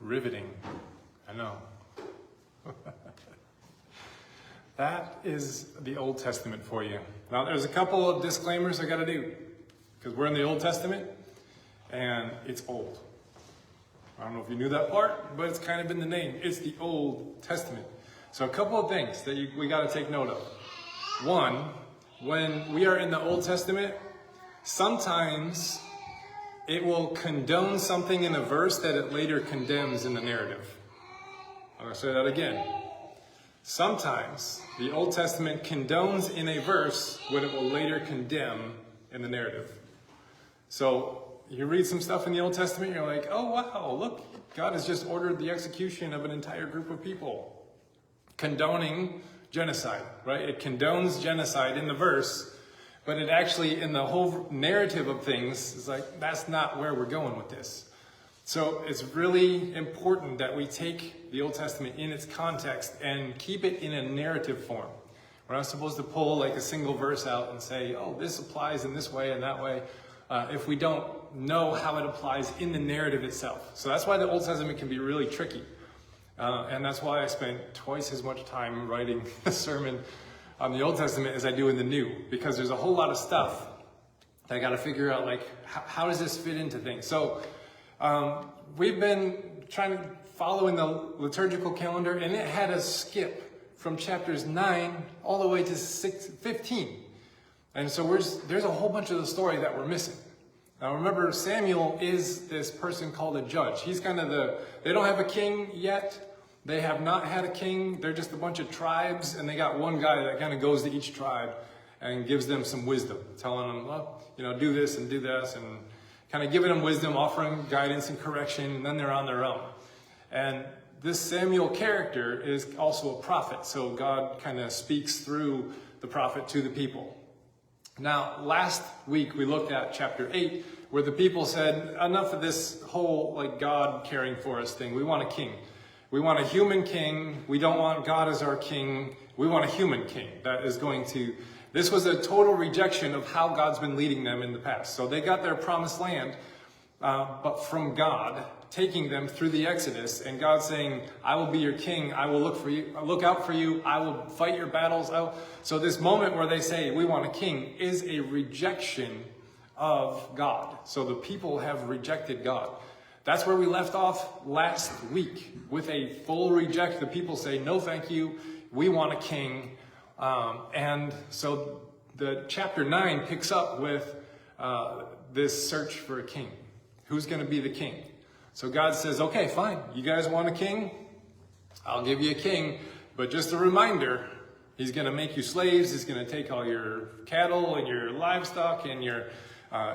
Riveting. I know. That is the Old Testament for you. Now, there's a couple of disclaimers I got to do, because we're in the Old Testament, and it's old. I don't know if you knew that part, but it's kind of in the name. It's the Old Testament. So a couple of things that we got to take note of. One, when we are in the Old Testament, sometimes it will condone something in a verse that it later condemns in the narrative. I'm going to say that again. Sometimes the Old Testament condones in a verse what it will later condemn in the narrative. So you read some stuff in the Old Testament, you're like, oh wow, look, God has just ordered the execution of an entire group of people, condoning genocide, right? It condones genocide in the verse, but it actually, in the whole narrative of things, is like, that's not where we're going with this. So it's really important that we take the Old Testament in its context and keep it in a narrative form. We're not supposed to pull like a single verse out and say, oh, this applies in this way and that way, if we don't know how it applies in the narrative itself. So that's why the Old Testament can be really tricky. And that's why I spent twice as much time writing a sermon on the Old Testament as I do in the New, because there's a whole lot of stuff that I got to figure out, like, how does this fit into things? So we've been trying to follow in the liturgical calendar, and it had us skip from chapters 9 all the way to 15. And so there's a whole bunch of the story that we're missing. Now remember, Samuel is this person called a judge. He's kind of they don't have a king yet. They have not had a king. They're just a bunch of tribes, and they got one guy that kind of goes to each tribe and gives them some wisdom, telling them, well, do this and do this, and kind of giving them wisdom, offering guidance and correction, and then they're on their own. And this Samuel character is also a prophet, so God kind of speaks through the prophet to the people. Now, last week we looked at chapter 8, where the people said, enough of this whole God caring for us thing. We want a king. We want a human king. We don't want God as our king. We want a human king that is going to... This was a total rejection of how God's been leading them in the past. So they got their promised land, but from God, taking them through the Exodus, and God saying, I will be your king. I will look out for you. I will fight your battles. So this moment where they say, we want a king, is a rejection of God. So the people have rejected God. That's where we left off last week, with a full reject. The people say, no, thank you. We want a king. And so the chapter 9 picks up with this search for a king. Who's going to be the king? So God says, okay, fine. You guys want a king? I'll give you a king. But just a reminder, he's going to make you slaves. He's going to take all your cattle and your livestock and your...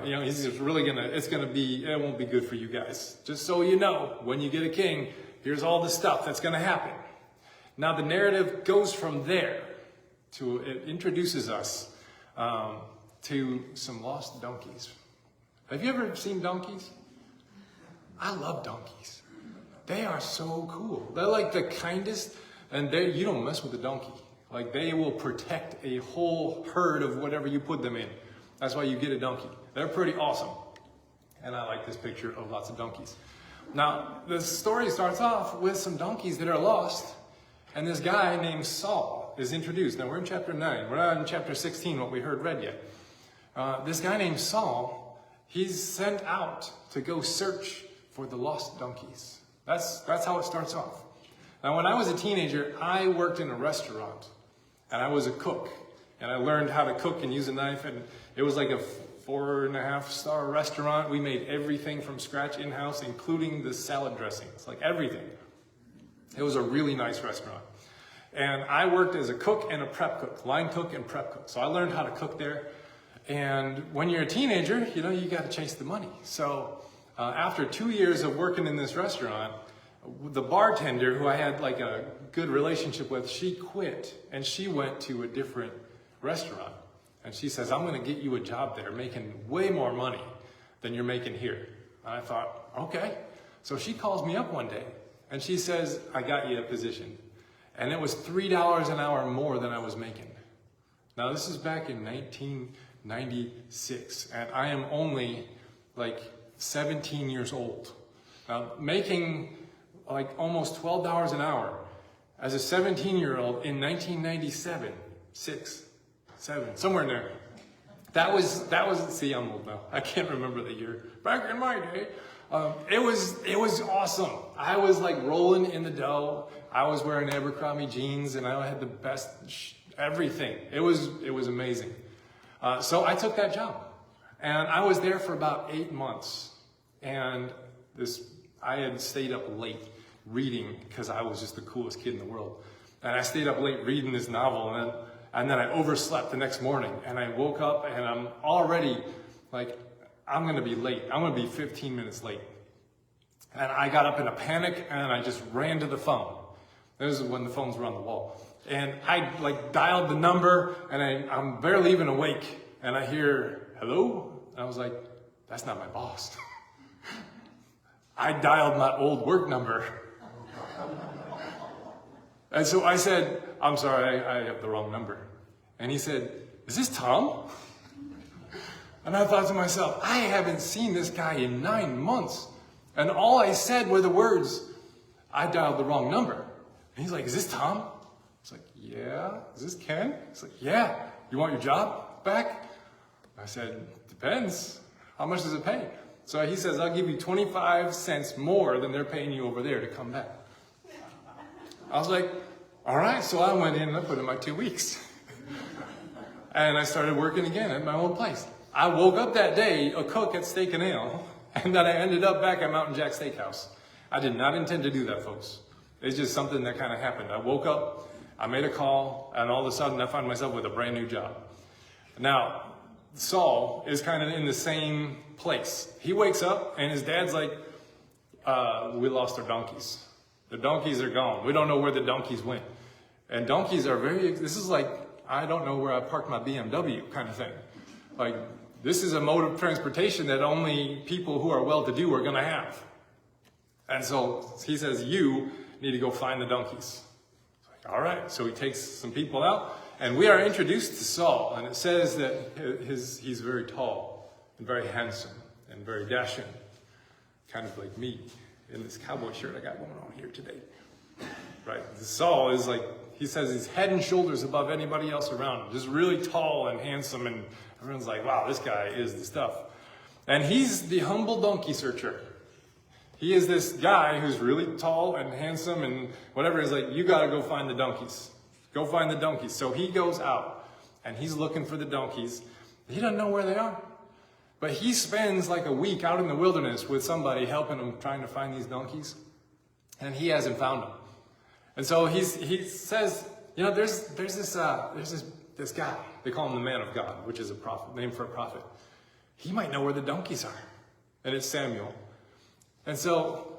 he's just really it won't be good for you guys. Just so you know, when you get a king, here's all the stuff that's going to happen. Now the narrative goes from there it introduces us to some lost donkeys. Have you ever seen donkeys? I love donkeys. They are so cool. They're like the kindest, and you don't mess with a donkey. Like, they will protect a whole herd of whatever you put them in. That's why you get a donkey. They're pretty awesome. And I like this picture of lots of donkeys. Now, the story starts off with some donkeys that are lost, and this guy named Saul is introduced. Now, we're in chapter 9. We're not in chapter 16, what we read yet. This guy named Saul, he's sent out to go search for the lost donkeys. That's how it starts off. Now, when I was a teenager, I worked in a restaurant, and I was a cook. And I learned how to cook and use a knife, and it was like a 4.5-star restaurant. We made everything from scratch in-house, including the salad dressings, like everything. It was a really nice restaurant. And I worked as a cook and a prep cook, line cook and prep cook. So I learned how to cook there. And when you're a teenager, you got to chase the money. So after 2 years of working in this restaurant, the bartender, who I had like a good relationship with, she quit, and she went to a different restaurant. And she says, I'm going to get you a job there, making way more money than you're making here. And I thought, okay. So she calls me up one day, and she says, I got you a position. And it was $3 an hour more than I was making. Now, this is back in 1996, and I am only like 17 years old. Now, making like almost $12 an hour as a 17-year-old in 1997, 6, 7, somewhere in there. That was, see, I'm old now. I can't remember the year. Back in my day, it was awesome. I was like rolling in the dough. I was wearing Abercrombie jeans and I had the best everything. It was amazing. So I took that job and I was there for about 8 months. And I had stayed up late reading because I was just the coolest kid in the world. And I stayed up late reading this novel and then I overslept the next morning and I woke up and I'm already like, I'm going to be late. I'm going to be 15 minutes late. And I got up in a panic and I just ran to the phone. This is when the phones were on the wall. And I like dialed the number and I'm barely even awake. And I hear, hello? And I was like, that's not my boss. I dialed my old work number. And so I said, I'm sorry, I have the wrong number. And he said, is this Tom? And I thought to myself, I haven't seen this guy in 9 months. And all I said were the words, I dialed the wrong number. And he's like, is this Tom? I was like, yeah. Is this Ken? He's like, yeah. You want your job back? I said, depends. How much does it pay? So he says, I'll give you 25 cents more than they're paying you over there to come back. I was like, all right. So I went in and I put in my 2 weeks. And I started working again at my old place. I woke up that day a cook at Steak and Ale, and then I ended up back at Mountain Jack Steakhouse. I did not intend to do that, folks. It's just something that kind of happened. I woke up, I made a call, and all of a sudden I found myself with a brand new job. Now, Saul is kind of in the same place. He wakes up and his dad's like, we lost our donkeys. The donkeys are gone. We don't know where the donkeys went. And donkeys are this is like, I don't know where I parked my BMW kind of thing. Like, this is a mode of transportation that only people who are well-to-do are going to have. And so he says, you need to go find the donkeys. Like, all right. So he takes some people out, and we are introduced to Saul. And it says that he's very tall and very handsome and very dashing, kind of like me in this cowboy shirt I got going on here today. Right? Saul is like, he says he's head and shoulders above anybody else around him. Just really tall and handsome, and everyone's like, wow, this guy is the stuff. And he's the humble donkey searcher. He is this guy who's really tall and handsome and whatever. He's like, you got to go find the donkeys. Go find the donkeys. So he goes out and he's looking for the donkeys. He doesn't know where they are. But he spends like a week out in the wilderness with somebody helping him trying to find these donkeys. And he hasn't found them. And so he says, you know, there's this guy. They call him the man of God, which is a prophet, name for a prophet. He might know where the donkeys are. And it's Samuel. And so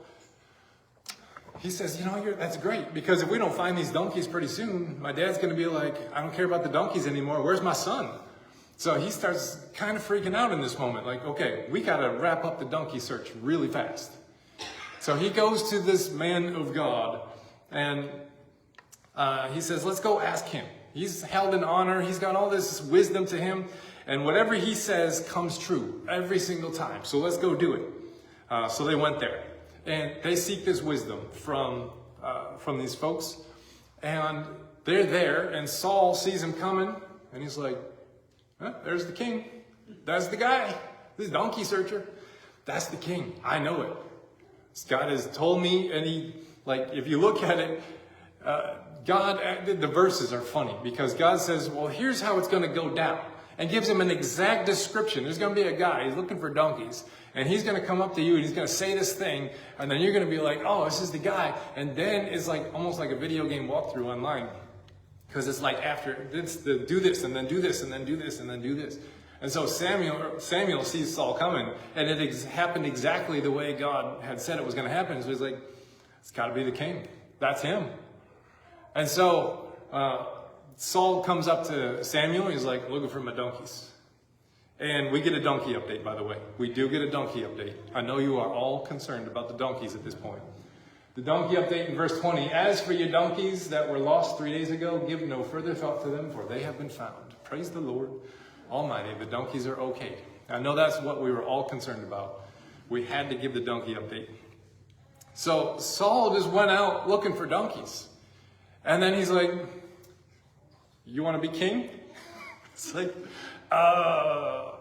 he says, you know, that's great, because if we don't find these donkeys pretty soon, my dad's going to be like, I don't care about the donkeys anymore. Where's my son? So he starts kind of freaking out in this moment. Like, okay, we got to wrap up the donkey search really fast. So he goes to this man of God and he says, let's go ask him. He's held in honor. He's got all this wisdom to him. And whatever he says comes true every single time. So let's go do it. So they went there. And they seek this wisdom from these folks. And they're there. And Saul sees him coming. And he's like, huh, there's the king. That's the guy. This donkey searcher. That's the king. I know it. God has told me. And he, like, if you look at it, the verses are funny, because God says, well, here's how it's going to go down, and gives him an exact description. There's going to be a guy, he's looking for donkeys, and he's going to come up to you and he's going to say this thing, and then you're going to be like, oh, this is the guy. And then it's like almost like a video game walkthrough online, because it's like after this, do this and then do this and then do this and then do this. And so Samuel sees Saul coming, and it happened exactly the way God had said it was going to happen. So he's like, it's got to be the king. That's him. And so Saul comes up to Samuel. He's like, looking for my donkeys. And we get a donkey update, by the way. We do get a donkey update. I know you are all concerned about the donkeys at this point. The donkey update in verse 20. As for your donkeys that were lost 3 days ago, give no further thought to them, for they have been found. Praise the Lord Almighty. The donkeys are okay. I know that's what we were all concerned about. We had to give the donkey update. So Saul just went out looking for donkeys. And then he's like, you want to be king? It's like, I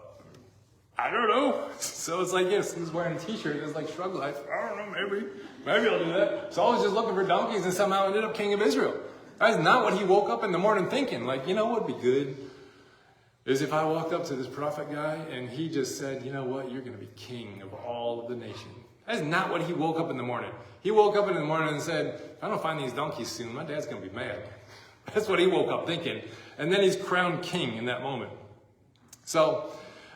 don't know. So it's like, yes, he's wearing a t-shirt. It's like shrug life. I don't know, maybe I'll do that. Saul was just looking for donkeys and somehow ended up king of Israel. That's not what he woke up in the morning thinking. Like, you know what would be good is if I walked up to this prophet guy and he just said, you know what, you're going to be king of all of the nation. That's not what he woke up in the morning. He woke up in the morning and said, if I don't find these donkeys soon, my dad's going to be mad. That's what he woke up thinking. And then he's crowned king in that moment. So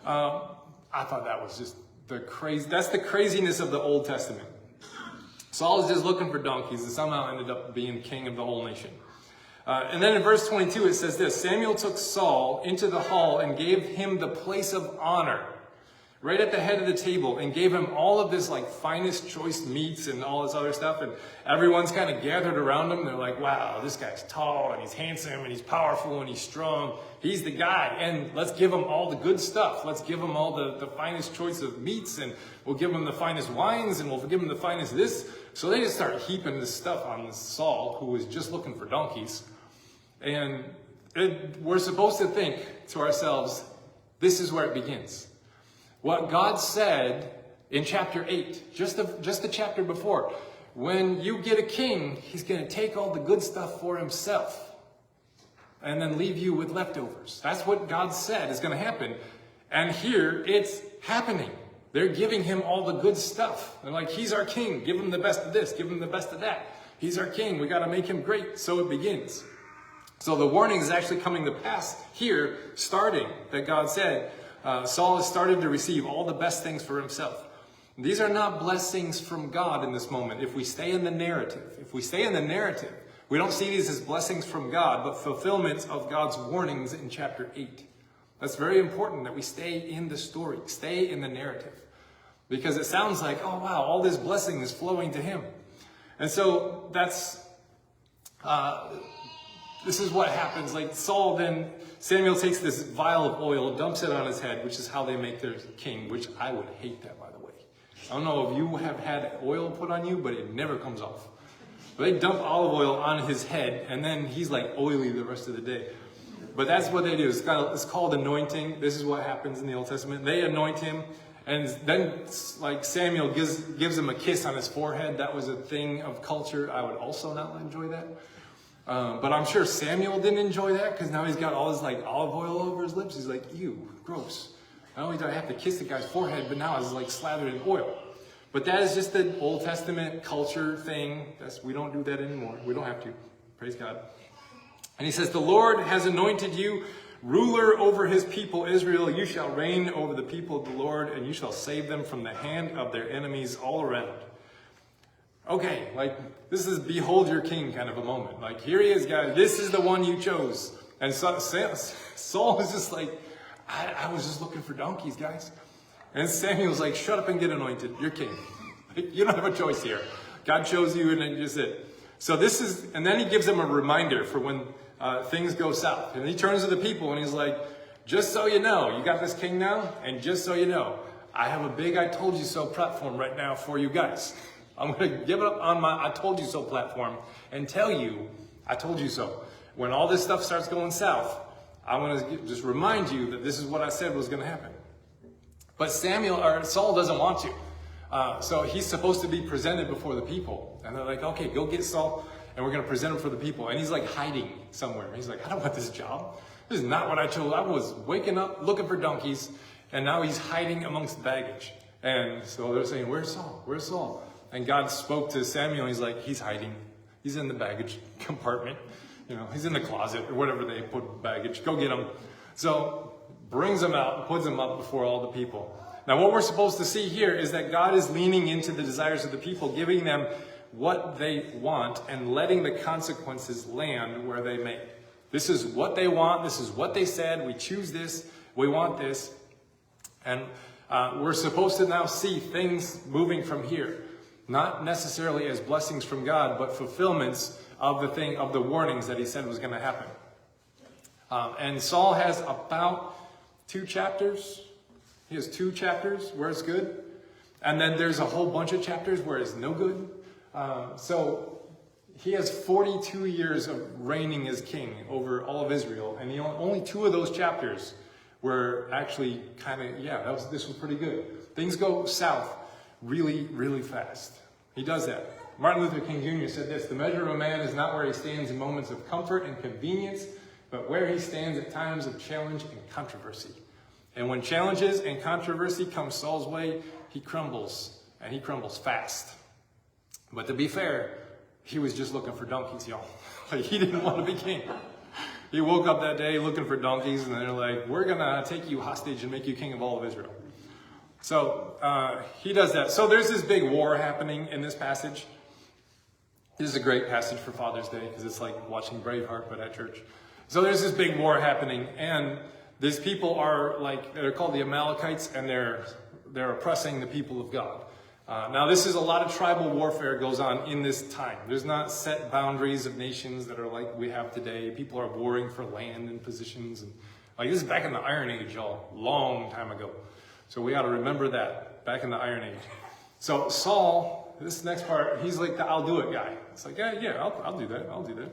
I thought that was just that's the craziness of the Old Testament. Saul is just looking for donkeys and somehow ended up being king of the whole nation. And then in verse 22 it says this, Samuel took Saul into the hall and gave him the place of honor, right at the head of the table, and gave him all of this like finest choice meats and all this other stuff. And everyone's kind of gathered around him. They're like, wow, this guy's tall and he's handsome and he's powerful and he's strong. He's the guy. And let's give him all the good stuff. Let's give him all the finest choice of meats, and we'll give him the finest wines, and we'll give him the finest this. So they just start heaping this stuff on this Saul, who was just looking for donkeys. And we're supposed to think to ourselves, this is where it begins. What God said in chapter 8, just the chapter before, when you get a king, he's going to take all the good stuff for himself and then leave you with leftovers. That's what God said is going to happen. And here it's happening. They're giving him all the good stuff. They're like, he's our king. Give him the best of this. Give him the best of that. He's our king. We got to make him great. So it begins. So the warning is actually coming to pass here, starting, that God said, Saul has started to receive all the best things for himself. These are not blessings from God in this moment. If we stay in the narrative, we don't see these as blessings from God, but fulfillments of God's warnings in chapter 8. That's very important that we stay in the story, stay in the narrative. Because it sounds like, oh wow, all this blessing is flowing to him. And so this is what happens. Like Samuel takes this vial of oil, dumps it on his head, which is how they make their king, which I would hate that, by the way. I don't know if you have had oil put on you, but it never comes off. But they dump olive oil on his head, and then he's like oily the rest of the day. But that's what they do. It's called anointing. This is what happens in the Old Testament. They anoint him, and then like Samuel gives him a kiss on his forehead. That was a thing of culture. I would also not enjoy that. But I'm sure Samuel didn't enjoy that, because now he's got all this like olive oil over his lips. He's like, ew, gross. Not only do I have to kiss the guy's forehead, but now it's like slathered in oil. But that is just the Old Testament culture thing. We don't do that anymore. We don't have to. Praise God. And he says, the Lord has anointed you ruler over his people Israel. You shall reign over the people of the Lord, and you shall save them from the hand of their enemies all around. Okay, like this is behold your king kind of a moment. Like here he is, guys. This is the one you chose. And Saul was just like, I was just looking for donkeys, guys. And Samuel's like, shut up and get anointed. You're king. You don't have a choice here. God chose you, and then just it. So and then he gives them a reminder for when things go south. And he turns to the people and he's like, just so you know, you got this king now, and just so you know, I have a big I told you so platform right now for you guys. I'm going to give it up on my I told you so platform and tell you I told you so. When all this stuff starts going south, I want to just remind you that this is what I said was going to happen. But Saul doesn't want to. So he's supposed to be presented before the people. And they're like, okay, go get Saul, and we're going to present him for the people. And he's like hiding somewhere. He's like, I don't want this job. This is not what I chose. I was waking up looking for donkeys, and now he's hiding amongst baggage. And so they're saying, where's Saul? Where's Saul? And God spoke to Samuel, and he's like, he's hiding. He's in the baggage compartment. He's in the closet or whatever they put baggage. Go get him. So brings him out and puts him up before all the people. Now what we're supposed to see here is that God is leaning into the desires of the people, giving them what they want and letting the consequences land where they may. This is what they want. This is what they said. We choose this. We want this. And we're supposed to now see things moving from here. Not necessarily as blessings from God, but fulfillments of the warnings that he said was going to happen. And Saul has about 2 chapters. He has 2 chapters where it's good. And then there's a whole bunch of chapters where it's no good. So he has 42 years of reigning as king over all of Israel, and only 2 of those chapters were actually kind of, this was pretty good. Things go south really, really fast. He does that. Martin Luther King Jr. said this: "The measure of a man is not where he stands in moments of comfort and convenience, but where he stands at times of challenge and controversy." And when challenges and controversy come Saul's way, he crumbles, and he crumbles fast. But to be fair, he was just looking for donkeys, y'all. Like, he didn't want to be king. He woke up that day looking for donkeys, and they're like, "We're going to take you hostage and make you king of all of Israel." So he does that. So there's this big war happening in this passage. This is a great passage for Father's Day because it's like watching Braveheart, but at church. So there's this big war happening, and these people are they're called the Amalekites, and they're oppressing the people of God. Now, this is a lot of tribal warfare goes on in this time. There's not set boundaries of nations that are like we have today. People are warring for land and positions. And this is back in the Iron Age, y'all, long time ago. So we got to remember that, back in the Iron Age. So Saul, this next part, he's like the I'll do it guy. It's like, I'll do that. I'll do that.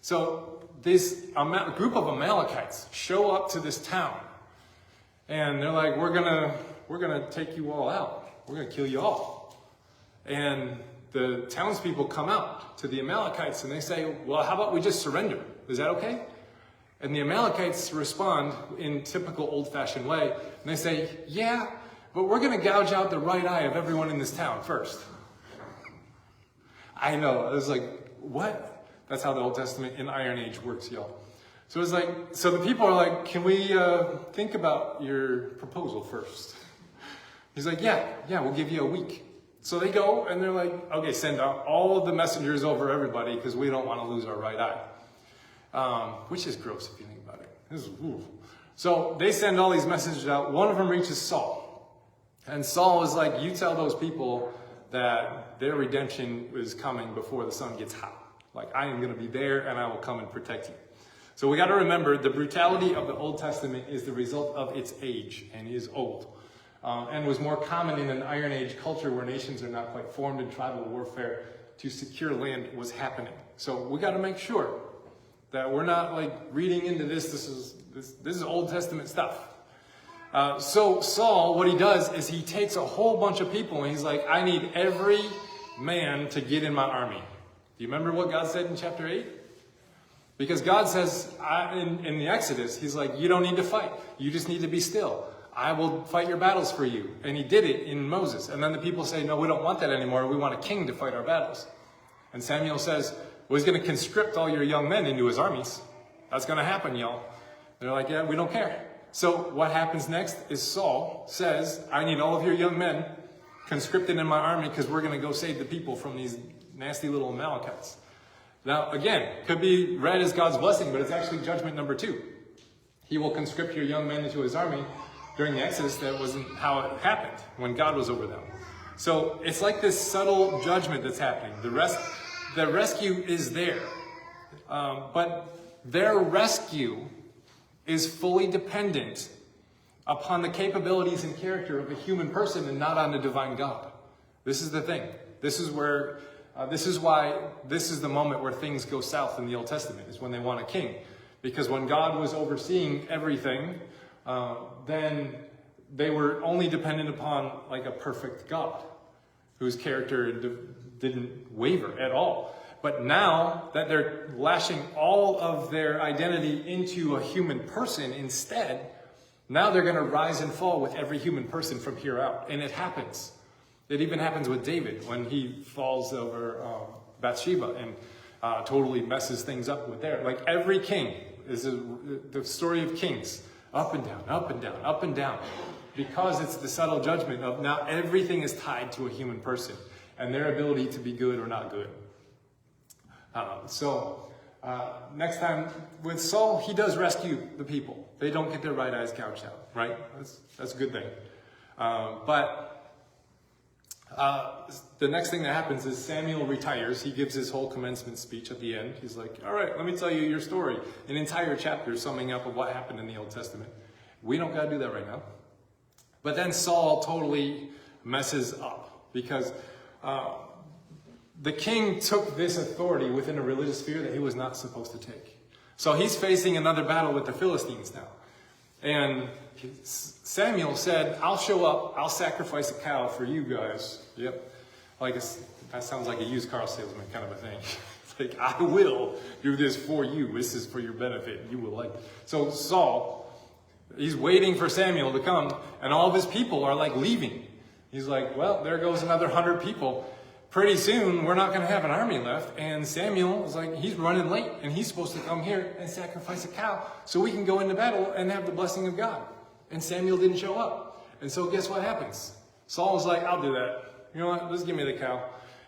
So this group of Amalekites show up to this town. And they're like, we're gonna take you all out. We're going to kill you all. And the townspeople come out to the Amalekites and they say, well, how about we just surrender? Is that okay? And the Amalekites respond in typical old-fashioned way. And they say, yeah, but we're going to gouge out the right eye of everyone in this town first. I know. I was like, what? That's how the Old Testament in Iron Age works, y'all. So it's like, so the people are like, can we think about your proposal first? He's like, yeah, we'll give you a week. So they go and they're like, okay, send out all of the messengers over everybody because we don't want to lose our right eye. Which is gross if you think about it. This is, ooh. So they send all these messages out. One of them reaches Saul. And Saul is like, you tell those people that their redemption is coming before the sun gets hot. Like, I am going to be there and I will come and protect you. So we got to remember the brutality of the Old Testament is the result of its age and is old. And was more common in an Iron Age culture where nations are not quite formed in tribal warfare to secure land was happening. So we got to make sure that we're not like reading into this. This is Old Testament stuff. So Saul, what he does is he takes a whole bunch of people and he's like, I need every man to get in my army. Do you remember what God said in chapter 8? Because God says in the Exodus, he's like, you don't need to fight. You just need to be still. I will fight your battles for you. And he did it in Moses. And then the people say, no, we don't want that anymore. We want a king to fight our battles. And Samuel says, well, he's going to conscript all your young men into his armies. That's going to happen, y'all. They're like, yeah, we don't care. So what happens next is Saul says, I need all of your young men conscripted in my army because we're going to go save the people from these nasty little Amalekites. Now, again, could be read as God's blessing, but it's actually judgment number 2. He will conscript your young men into his army. During the Exodus, that wasn't how it happened when God was over them. So it's like this subtle judgment that's happening. The rescue is there. But their rescue is fully dependent upon the capabilities and character of a human person and not on the divine God. This is the thing. This is why this is the moment where things go south in the Old Testament, is when they want a king. Because when God was overseeing everything, then they were only dependent upon like a perfect God whose character didn't waver at all. But now that they're lashing all of their identity into a human person instead, now they're going to rise and fall with every human person from here out. And it happens. It even happens with David when he falls over Bathsheba and totally messes things up with there. Like every king is the story of kings. Up and down, up and down, up and down. Because it's the subtle judgment of now everything is tied to a human person and their ability to be good or not good. Next time with Saul, he does rescue the people. They don't get their right eyes gouged out, right? That's a good thing. The next thing that happens is Samuel retires. He gives his whole commencement speech at the end. He's like, all right, let me tell you your story. An entire chapter summing up of what happened in the Old Testament. We don't got to do that right now. But then Saul totally messes up because the king took this authority within a religious sphere that he was not supposed to take. So he's facing another battle with the Philistines now. And Samuel said, I'll show up, I'll sacrifice a cow for you guys. Yep. That sounds like a used car salesman kind of a thing. It's like, I will do this for you. This is for your benefit. You will like it. So Saul, he's waiting for Samuel to come, and all of his people are like leaving. He's like, well, there goes another 100 people. Pretty soon, we're not going to have an army left. And Samuel is like, he's running late, and he's supposed to come here and sacrifice a cow so we can go into battle and have the blessing of God. And Samuel didn't show up. And so guess what happens? Saul was like, I'll do that. You know what? Just give me the cow.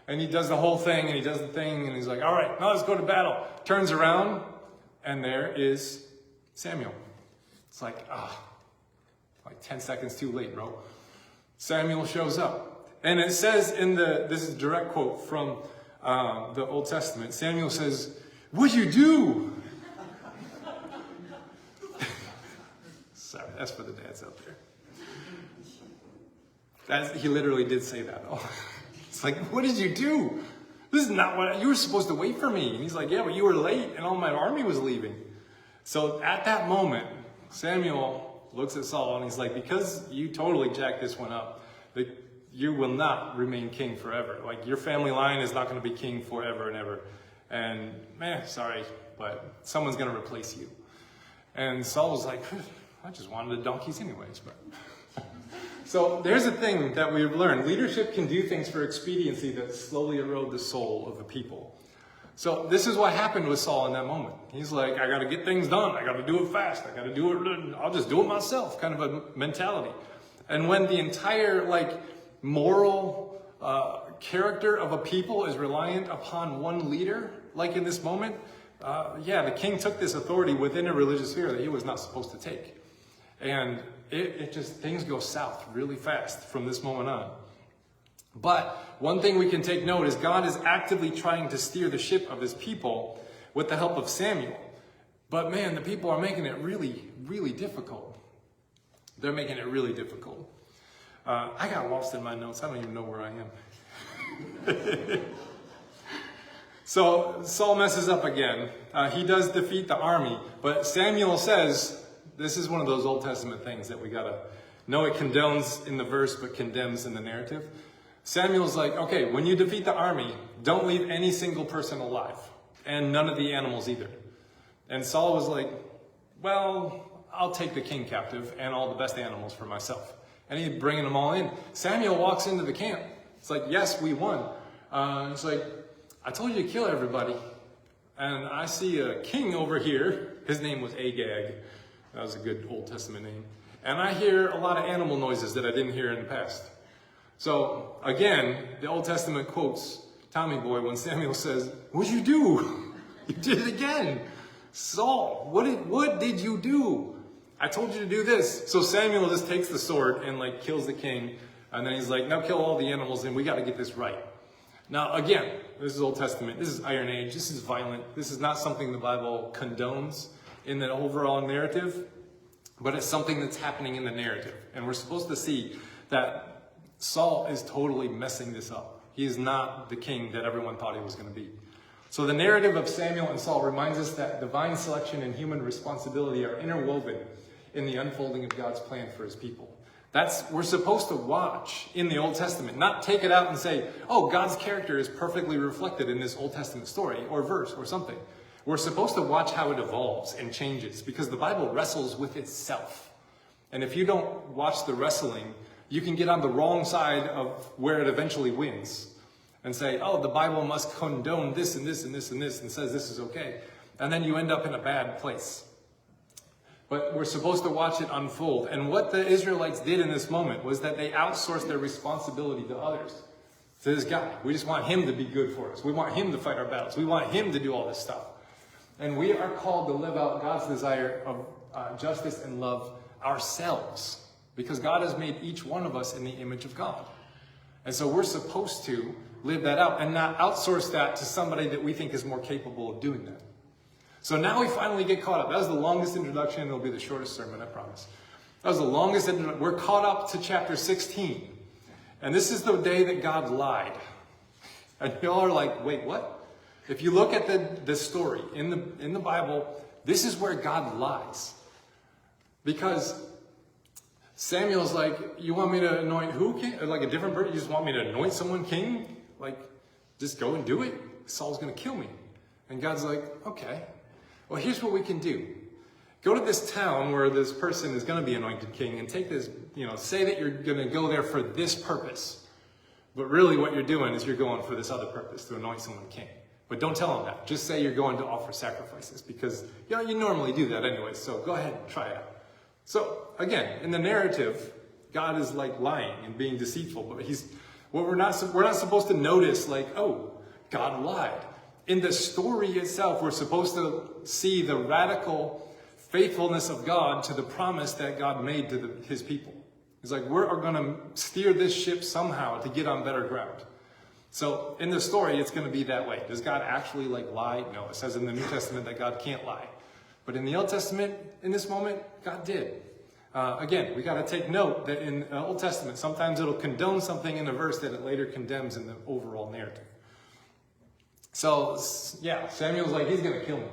And he does the whole thing, and he does the thing, and he's like, all right, now let's go to battle. Turns around, and there is Samuel. It's like, like 10 seconds too late, bro. Samuel shows up. And it says this is a direct quote from the Old Testament. Samuel says, what'd you do? Sorry, that's for the dads out there. He literally did say that, though. It's like, what did you do? This is not what, you were supposed to wait for me. And he's like, yeah, but you were late and all my army was leaving. So at that moment, Samuel looks at Saul and he's like, because you totally jacked this one up, you will not remain king forever. Like, your family line is not going to be king forever and ever. And, sorry, but someone's going to replace you. And Saul was like, I just wanted the donkeys anyways. But so there's a thing that we've learned. Leadership can do things for expediency that slowly erode the soul of the people. So this is what happened with Saul in that moment. He's like, I got to get things done. I got to do it fast. I got to do it. I'll just do it myself, kind of a mentality. And when the entire, moral character of a people is reliant upon one leader, like in this moment, the king took this authority within a religious sphere that he was not supposed to take. And it just, things go south really fast from this moment on. But one thing we can take note is God is actively trying to steer the ship of his people with the help of Samuel. But man, the people are making it really, really difficult. They're making it really difficult. I got lost in my notes. I don't even know where I am. So Saul messes up again. He does defeat the army, but Samuel says, this is one of those Old Testament things that we gotta know. It condones in the verse, but condemns in the narrative. Samuel's like, okay, when you defeat the army, don't leave any single person alive, and none of the animals either. And Saul was like, well, I'll take the king captive and all the best animals for myself. And he's bringing them all in. Samuel walks into the camp. It's like, yes, we won. It's like, I told you to kill everybody. And I see a king over here. His name was Agag. That was a good Old Testament name. And I hear a lot of animal noises that I didn't hear in the past. So, again, the Old Testament quotes Tommy Boy when Samuel says, what'd you do? You did it again. Saul, what did you do? I told you to do this. So Samuel just takes the sword and kills the king. And then he's like, now kill all the animals and we got to get this right. Now, again, this is Old Testament. This is Iron Age. This is violent. This is not something the Bible condones in the overall narrative, but it's something that's happening in the narrative. And we're supposed to see that Saul is totally messing this up. He is not the king that everyone thought he was going to be. So the narrative of Samuel and Saul reminds us that divine selection and human responsibility are interwoven in the unfolding of God's plan for his people. We're supposed to watch in the Old Testament, not take it out and say, oh, God's character is perfectly reflected in this Old Testament story or verse or something. We're supposed to watch how it evolves and changes because the Bible wrestles with itself. And if you don't watch the wrestling, you can get on the wrong side of where it eventually wins and say, oh, the Bible must condone this and this and this and this and says this is okay. And then you end up in a bad place. But we're supposed to watch it unfold. And what the Israelites did in this moment was that they outsourced their responsibility to others. To this guy. We just want him to be good for us. We want him to fight our battles. We want him to do all this stuff. And we are called to live out God's desire of justice and love ourselves. Because God has made each one of us in the image of God. And so we're supposed to live that out and not outsource that to somebody that we think is more capable of doing that. So now we finally get caught up. That was the longest introduction. It'll be the shortest sermon, I promise. That was the longest introduction. We're caught up to chapter 16. And this is the day that God lied. And y'all are like, wait, what? If you look at the story in the Bible, this is where God lies. Because Samuel's like, you want me to anoint who king? Like a different person? You just want me to anoint someone king? Like, just go and do it? Saul's going to kill me. And God's like, okay, well, here's what we can do. Go to this town where this person is going to be anointed king and take this, say that you're going to go there for this purpose. But really what you're doing is you're going for this other purpose, to anoint someone king. But don't tell them that. Just say you're going to offer sacrifices because, you normally do that anyway. So go ahead and try it out. So again, in the narrative, God is like lying and being deceitful, but we're not supposed to notice like, oh, God lied. In the story itself, we're supposed to see the radical faithfulness of God to the promise that God made to his people. He's like, we're going to steer this ship somehow to get on better ground. So in the story, it's going to be that way. Does God actually lie? No, it says in the New Testament that God can't lie. But in the Old Testament, in this moment, God did. Again, we got to take note that in the Old Testament, sometimes it'll condone something in a verse that it later condemns in the overall narrative. So, yeah, Samuel's like, he's going to kill me.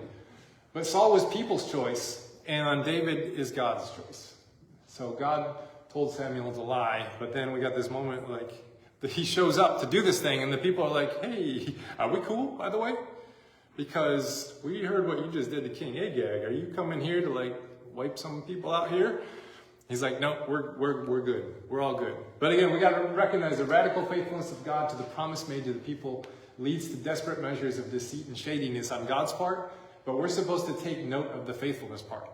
But Saul was people's choice, and David is God's choice. So God told Samuel to lie, but then we got this moment that he shows up to do this thing, and the people are like, hey, are we cool, by the way? Because we heard what you just did to King Agag. Are you coming here to wipe some people out here? He's like, no, we're good. We're all good. But again, we got to recognize the radical faithfulness of God to the promise made to the people leads to desperate measures of deceit and shadiness on God's part. But we're supposed to take note of the faithfulness part.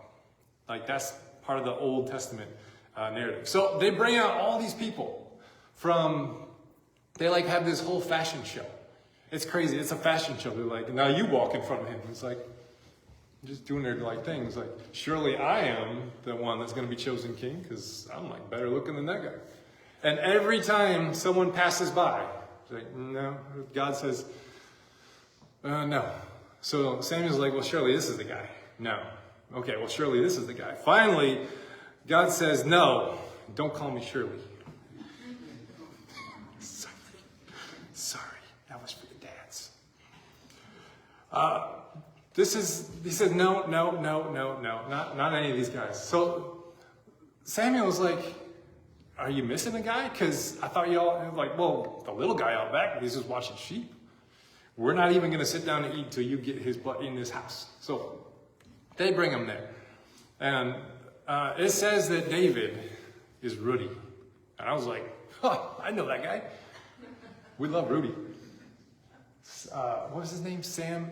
That's part of the Old Testament narrative. So they bring out all these people they have this whole fashion show. It's crazy. It's a fashion show. They're like, now you walk in front of him. It's like, just doing their things. Like, surely I am the one that's going to be chosen king because I'm better looking than that guy. And every time someone passes by, it's like, no. God says, no. So Samuel's like, well, surely this is the guy. No. Okay, well, surely this is the guy. Finally, God says, no, don't call me Shirley. Sorry, that was for the dads. He said, no, not any of these guys. So Samuel's like, are you missing a guy? Because I thought y'all, well, the little guy out back, he's just watching sheep. We're not even going to sit down and eat until you get his butt in this house. So they bring him there. And it says that David is Rudy. And I was like, I know that guy. We love Rudy. What was his name? Sam.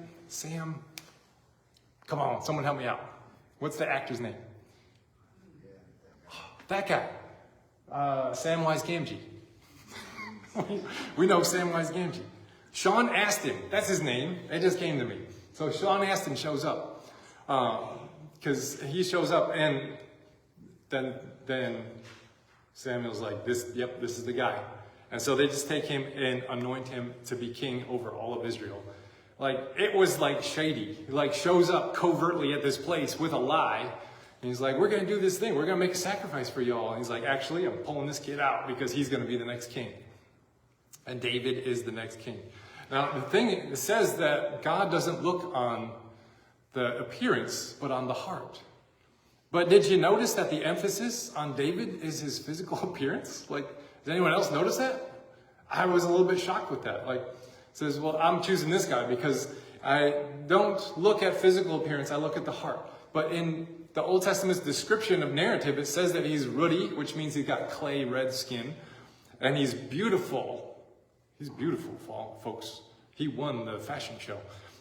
Come on, someone help me out. What's the actor's name? That guy. Samwise Gamgee. We know Samwise Gamgee. Sean Astin, that's his name. It just came to me. So Sean Astin shows up. Because he shows up, and then Samuel's like, this is the guy. And so they just take him and anoint him to be king over all of Israel. It was shady. He shows up covertly at this place with a lie. And he's like, we're going to do this thing. We're going to make a sacrifice for y'all. And he's like, actually, I'm pulling this kid out because he's going to be the next king. And David is the next king. Now, the thing, it says that God doesn't look on the appearance, but on the heart. But did you notice that the emphasis on David is his physical appearance? Does anyone else notice that? I was a little bit shocked with that. It says, well, I'm choosing this guy because I don't look at physical appearance, I look at the heart. But in the Old Testament's description of narrative, it says that he's ruddy, which means he's got clay red skin, and he's beautiful. He's beautiful, folks. He won the fashion show.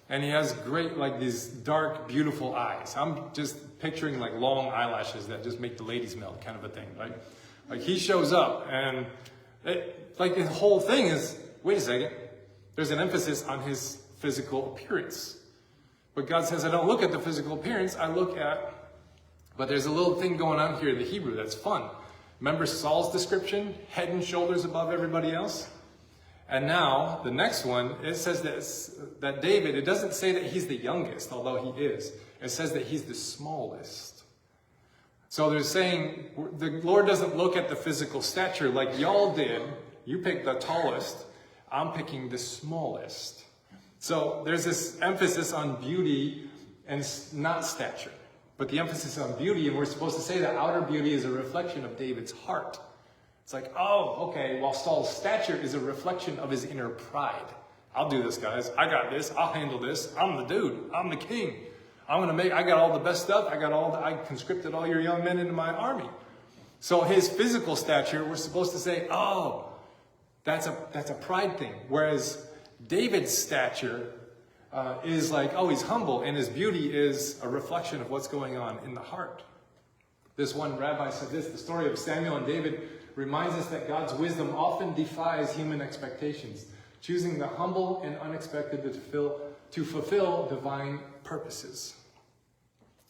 And he has great, these dark, beautiful eyes. I'm just picturing long eyelashes that just make the ladies melt kind of a thing, right? He shows up and the whole thing is, wait a second, there's an emphasis on his physical appearance. But God says, I don't look at the physical appearance, but there's a little thing going on here in the Hebrew that's fun. Remember Saul's description, head and shoulders above everybody else? And now, the next one, it says that David, it doesn't say that he's the youngest, although he is. It says that he's the smallest. So they're saying, the Lord doesn't look at the physical stature like y'all did. You picked the tallest. I'm picking the smallest. So there's this emphasis on beauty and not stature. But the emphasis on beauty, and we're supposed to say that outer beauty is a reflection of David's heart. It's like, oh, okay, while Saul's stature is a reflection of his inner pride. I'll do this, guys. I got this. I'll handle this. I'm the dude. I'm the king. I got all the best stuff. I conscripted all your young men into my army. So his physical stature, we're supposed to say, oh, that's a pride thing. Whereas David's stature is like, oh, he's humble, and his beauty is a reflection of what's going on in the heart. This one rabbi said this: the story of Samuel and David reminds us that God's wisdom often defies human expectations, choosing the humble and unexpected to fulfill divine purposes.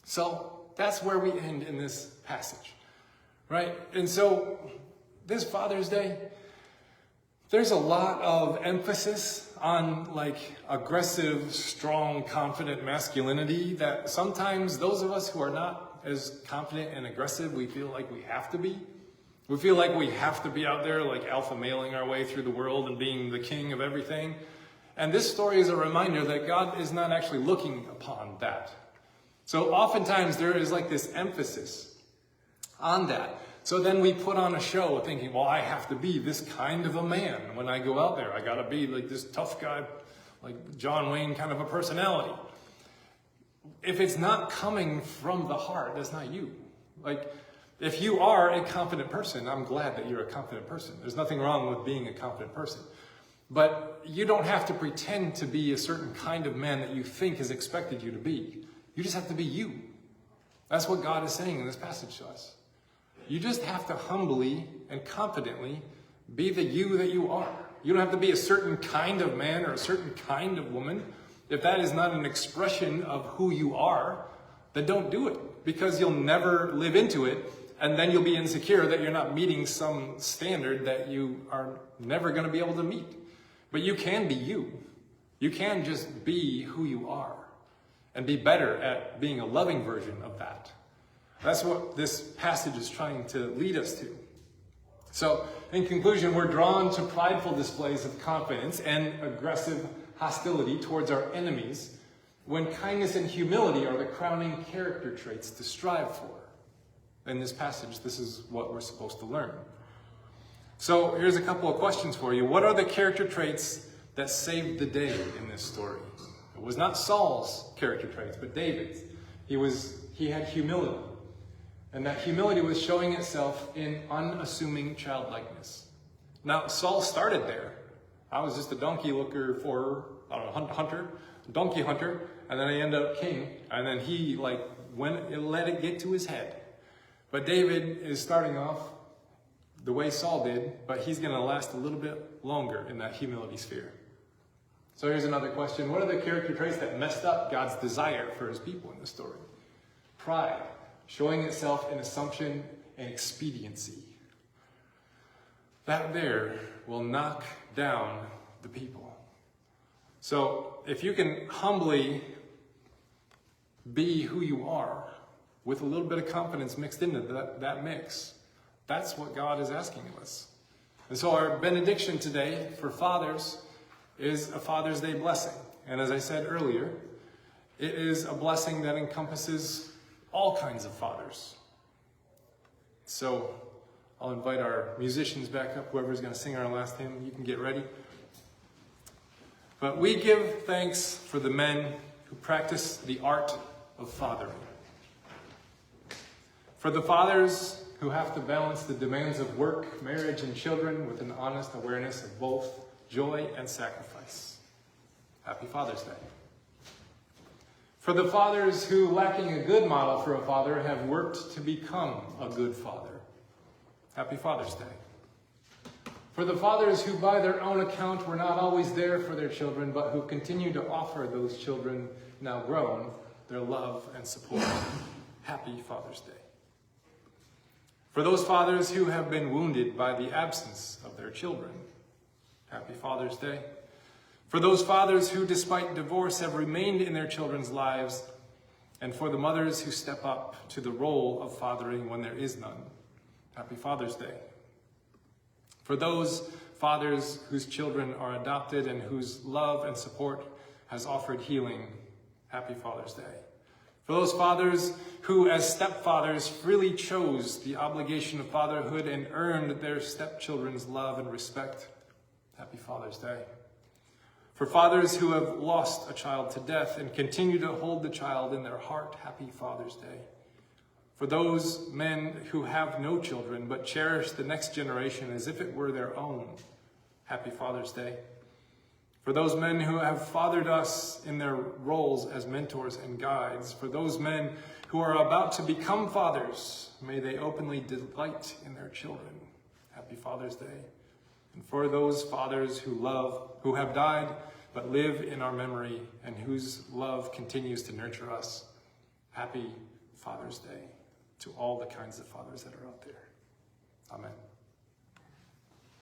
So that's where we end in this passage, right? And so this Father's Day, there's a lot of emphasis on like aggressive, strong, confident masculinity that sometimes those of us who are not as confident and aggressive, we feel like we have to be. We feel like we have to be out there like alpha mailing our way through the world and being the king of everything. And this story is a reminder that God is not actually looking upon that. So oftentimes there is like this emphasis on that. So then we put on a show thinking, well, I have to be this kind of a man when I go out there. I got to be like this tough guy, like John Wayne kind of a personality. If it's not coming from the heart, that's not you. Like, if you are a confident person, I'm glad that you're a confident person. There's nothing wrong with being a confident person. But you don't have to pretend to be a certain kind of man that you think is expected you to be. You just have to be you. That's what God is saying in this passage to us. You just have to humbly and confidently be the you that you are. You don't have to be a certain kind of man or a certain kind of woman. If that is not an expression of who you are, then don't do it, because you'll never live into it, and then you'll be insecure that you're not meeting some standard that you are never going to be able to meet. But you can be you. You can just be who you are and be better at being a loving version of that. That's what this passage is trying to lead us to. So, in conclusion, we're drawn to prideful displays of confidence and aggressive hostility towards our enemies when kindness and humility are the crowning character traits to strive for. In this passage, this is what we're supposed to learn. So, here's a couple of questions for you. What are the character traits that saved the day in this story? It was not Saul's character traits, but David's. He had humility. And that humility was showing itself in unassuming childlikeness. Now, Saul started there. I was just a donkey looker for, donkey hunter, and then I ended up king. And then he let it get to his head. But David is starting off the way Saul did, but he's going to last a little bit longer in that humility sphere. So here's another question. What are the character traits that messed up God's desire for his people in this story? Pride, showing itself in assumption and expediency. That there will knock down the people. So if you can humbly be who you are with a little bit of confidence mixed into that mix, that's what God is asking of us. And so our benediction today for fathers is a Father's Day blessing. And as I said earlier, it is a blessing that encompasses all kinds of fathers. So I'll invite our musicians back up, whoever's going to sing our last hymn. You can get ready. But we give thanks for the men who practice the art of fathering. For the fathers who have to balance the demands of work, marriage, and children with an honest awareness of both joy and sacrifice. Happy Father's Day. For the fathers who, lacking a good model for a father, have worked to become a good father. Happy Father's Day. For the fathers who, by their own account, were not always there for their children, but who continue to offer those children, now grown, their love and support. Happy Father's Day. For those fathers who have been wounded by the absence of their children. Happy Father's Day. For those fathers who, despite divorce, have remained in their children's lives, and for the mothers who step up to the role of fathering when there is none. Happy Father's Day. For those fathers whose children are adopted and whose love and support has offered healing, happy Father's Day. For those fathers who, as stepfathers, freely chose the obligation of fatherhood and earned their stepchildren's love and respect, happy Father's Day. For fathers who have lost a child to death and continue to hold the child in their heart, happy Father's Day. For those men who have no children but cherish the next generation as if it were their own, happy Father's Day. For those men who have fathered us in their roles as mentors and guides, for those men who are about to become fathers, may they openly delight in their children, happy Father's Day. And for those fathers who have died but live in our memory and whose love continues to nurture us, happy Father's Day to all the kinds of fathers that are out there. Amen.